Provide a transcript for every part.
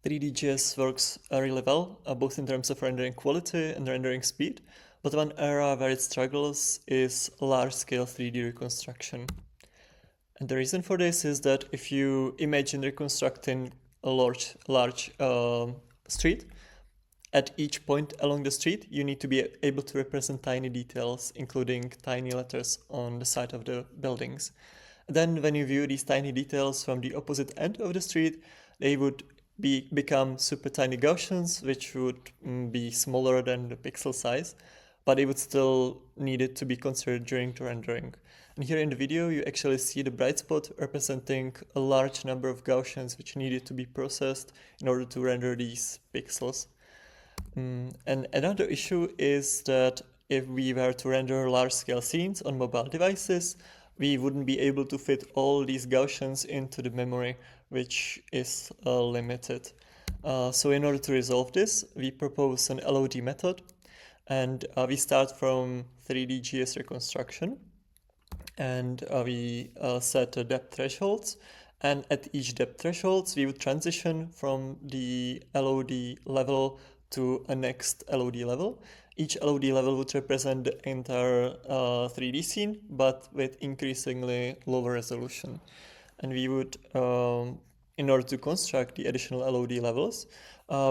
3D.js works really well, both in terms of rendering quality and rendering speed, but one area where it struggles is large-scale 3D reconstruction. And the reason for this is that if you imagine reconstructing a large street, at each point along the street, you need to be able to represent tiny details, including tiny letters on the side of the buildings. Then when you view these tiny details from the opposite end of the street, they would become super tiny Gaussians, which would be smaller than the pixel size, but they would still need it to be considered during the rendering. And here in the video, you actually see the bright spot representing a large number of Gaussians which needed to be processed in order to render these pixels. And another issue is that if we were to render large-scale scenes on mobile devices, we wouldn't be able to fit all these Gaussians into the memory, which is limited. So in order to resolve this, we propose an LOD method, and we start from 3D.js reconstruction, and we set depth thresholds, and at each depth thresholds, we would transition from the LOD level to a next LOD level. Each LOD level would represent the entire 3D scene, but with increasingly lower resolution. And we would, in order to construct the additional LOD levels,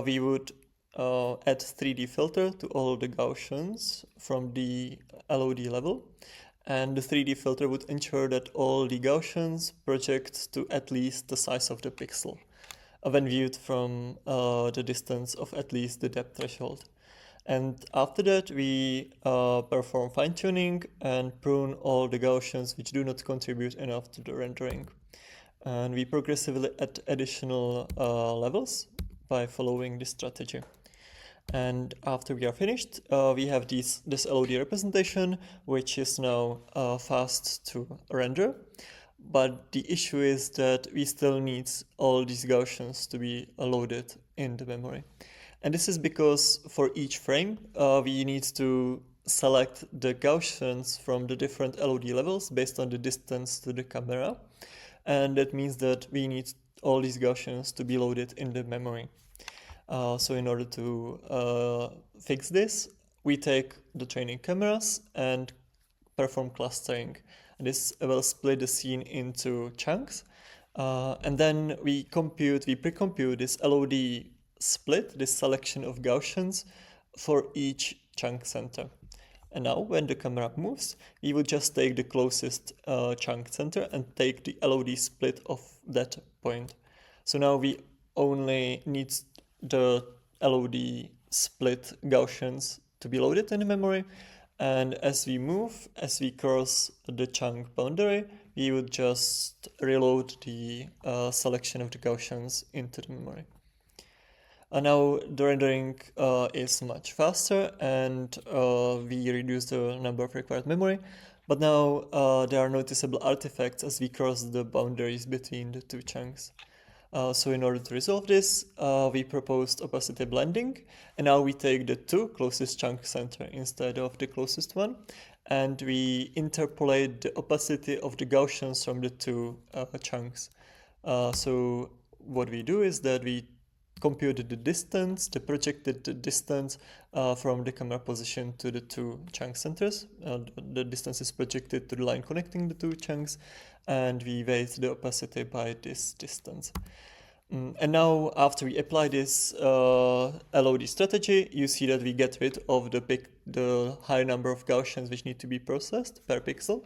we would add 3D filter to all the Gaussians from the LOD level. And the 3D filter would ensure that all the Gaussians project to at least the size of the pixel when viewed from the distance of at least the depth threshold. And after that, we perform fine-tuning and prune all the Gaussians which do not contribute enough to the rendering. And we progressively add additional levels by following this strategy. And after we are finished, we have this LOD representation, which is now fast to render. But the issue is that we still need all these Gaussians to be loaded in the memory. And this is because for each frame, we need to select the Gaussians from the different LOD levels based on the distance to the camera. And that means that we need all these Gaussians to be loaded in the memory. So in order to fix this, we take the training cameras and perform clustering. And this will split the scene into chunks. And then we pre-compute this LOD split, this selection of Gaussians for each chunk center. And now when the camera moves, we would just take the closest chunk center and take the LOD split of that point. So now we only need the LOD split Gaussians to be loaded in the memory. And as we cross the chunk boundary, we would just reload the selection of the Gaussians into the memory. Now the rendering is much faster, and we reduce the number of required memory. But now there are noticeable artifacts as we cross the boundaries between the two chunks. So in order to resolve this, we proposed opacity blending, and now we take the two closest chunk center instead of the closest one, and we interpolate the opacity of the Gaussians from the two chunks. So what we do is that we compute the distance, the projected distance from the camera position to the two chunk centers. The distance is projected to the line connecting the two chunks, and we weight the opacity by this distance. And now, after we apply this LOD strategy, you see that we get rid of the high number of Gaussians which need to be processed per pixel.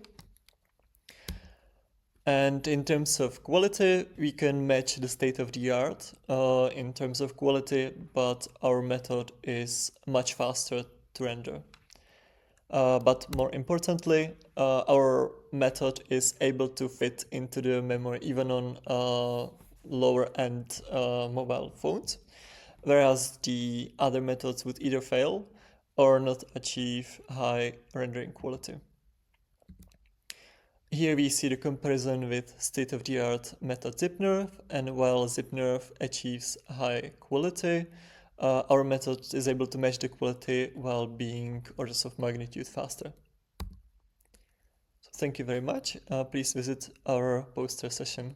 And in terms of quality, we can match the state of the art in terms of quality, but our method is much faster to render. But more importantly, our method is able to fit into the memory even on lower-end mobile phones, whereas the other methods would either fail or not achieve high rendering quality. Here we see the comparison with state-of-the-art method ZipNerve, and while ZipNerve achieves high quality, our method is able to match the quality while being orders of magnitude faster. So thank you very much. Please visit our poster session.